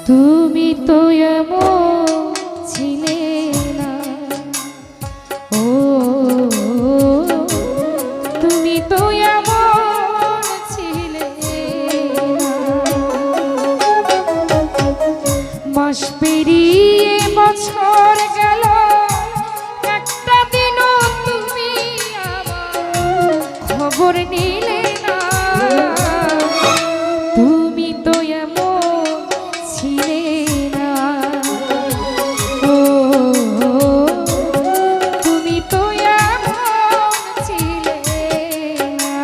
তুমি তো এমন ছিলে না, ও তুমি তো এমন ছিলে না। মাস পেরিয়ে বছর গেল, একটা দিনও তুমি আমার খবর নিলে না। তুমি তো এমন ছিলে না, ও তুমি তো এমন ছিলে না।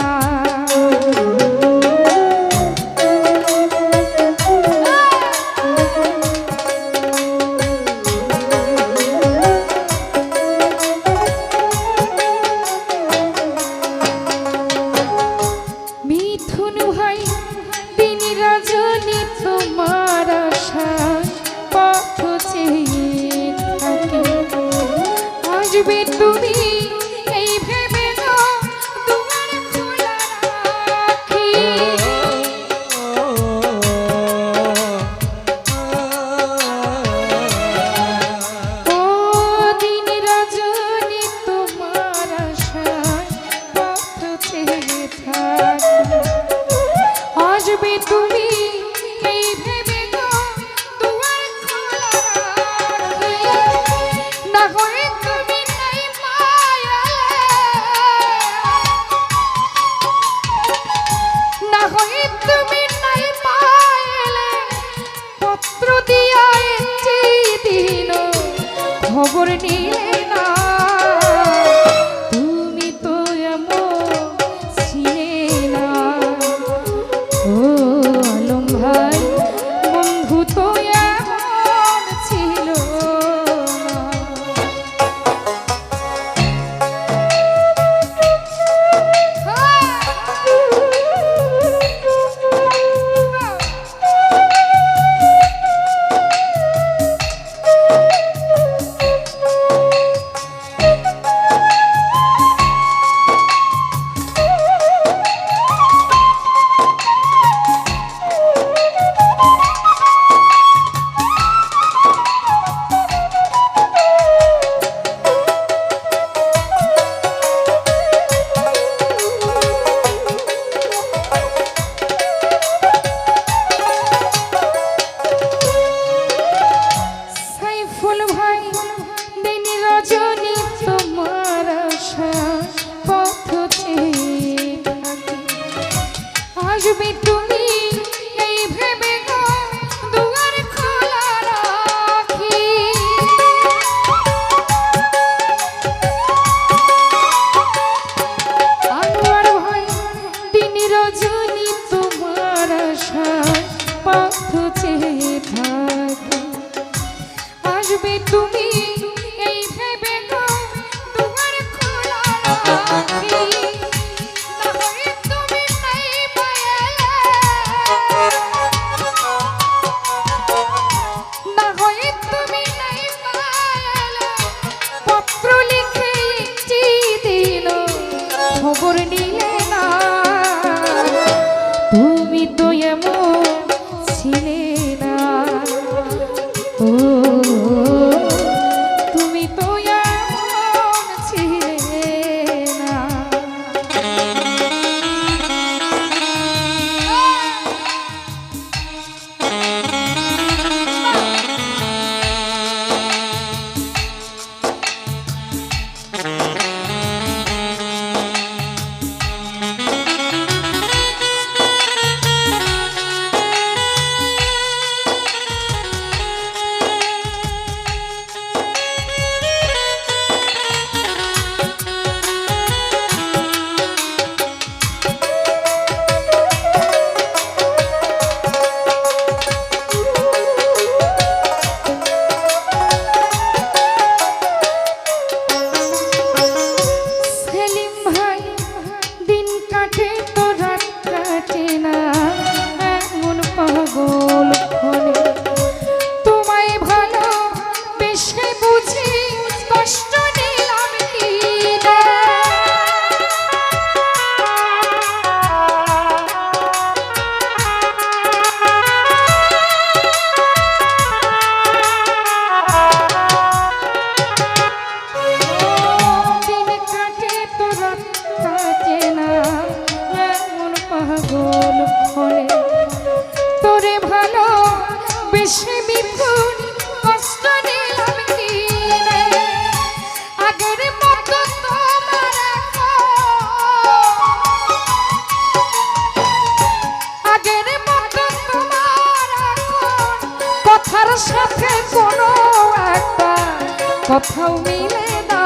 মিথুন ভাই দিন রজনী তোমার আশায় পথ চেয়ে থাকি। আসবে তুমি এই ভেবে গো দুয়ার খোলা রাখি। ও দিন রজনী তোমার আশায় পথ চেয়ে থাকি। আসবে তুমি এই ভেবে গো দুয়ার খোলা রাখি। না হয় তুমি নাই পায়ালে, না হয় তুমি নাই পায়ালে, পত্র দিয়া একটি দিন খবর নিলে না। তুমি তো এমন ছিলে না, ও আলম ভাই বন্ধু তো এমন ছিল সাইফুল ভাই দিন রজনী তোমার আশা পথ চেয়ে থাকি। আসবে তুমি এই ভেবে গো দুয়ার খোলা রাখি। আনোয়ার ভাই দিন রজনী তোমার আশা পথ চেয়ে থাকি। আসবে তুমি এই ভেবে গো দুয়ার খোলা রাখি। না হয় তুমি নাই পায়ালে, না হয় তুমি নাই পায়ালে, পত্র লিখে একটি দিন খবর নিলে না। তুমি তো এমন ছিলে না, ও তুমি তো এমন ছিলে না। সাথে কোনো একটা কথাও মিলে না।